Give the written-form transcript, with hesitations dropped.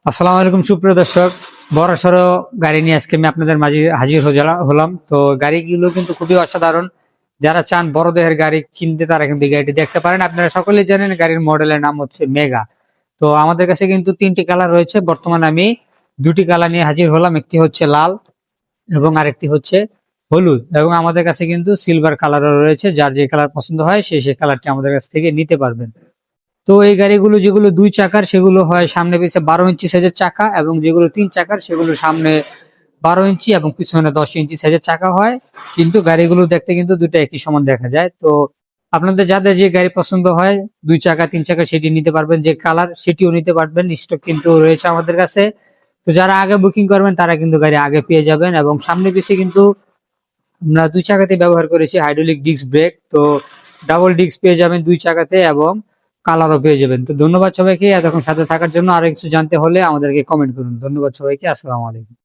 আসসালামু আলাইকুম সুপ্রিয় দর্শক। বড়সড় গাড়ি নিয়ে আজকে আমি আপনাদের মাঝে হাজির হলাম। তো গাড়িগুলো কিন্তু খুবই অসাধারণ। যারা চান বড় দেহের গাড়ি কিনতে তারা কিন্তু এই গাড়িটি দেখতে পারেন। আপনারা সকলেই জানেন গাড়ির মডেলের নাম হচ্ছে মেগা। তো আমাদের কাছে কিন্তু তিনটি কালার রয়েছে। বর্তমানে আমি দুটি কালার নিয়ে হাজির হলাম, একটি হচ্ছে লাল এবং আরেকটি হচ্ছে হলুদ, এবং আমাদের কাছে কিন্তু সিলভার কালারও রয়েছে। যার যে কালার পছন্দ হয় সেই কালারটি আমাদের কাছ থেকে নিতে পারবেন। তো এই গাড়িগুলো যেগুলো দুই চাকার সেগুলো হয় সামনে পিছে 12 ইঞ্চি সাইজের চাকা, এবং যেগুলো তিন চাকার সেগুলো সামনে 12 ইঞ্চি এবং পিছনে 10 ইঞ্চি সাইজের চাকা হয়। কিন্তু গাড়িগুলো দেখতে কিন্তু দুটো একই সমান দেখা যায়। তো আপনাদের যাদের যে গাড়ি পছন্দ হয় দুই চাকা তিন চাকা সেটি নিতে পারবেন, যে কালার সেটিও নিতে পারবেন। স্টক কিন্তু রয়েছে আমাদের কাছে। তো যারা আগে বুকিং করবেন তারা কিন্তু গাড়ি আগে পেয়ে যাবেন। এবং সামনে পিছে কিন্তু আমরা দুই চাকাতে ব্যবহার করেছি হাইড্রোলিক ডিস্ক ব্রেক। তো ডাবল ডিস্ক পেয়ে যাবেন দুই চাকাতে, এবং কালারও পেয়ে যাবেন। তো ধন্যবাদ সবাইকে এতক্ষণ সাথে থাকার জন্য। আরো কিছু জানতে হলে আমাদেরকে কমেন্ট করুন। ধন্যবাদ সবাইকে। আসসালামু আলাইকুম।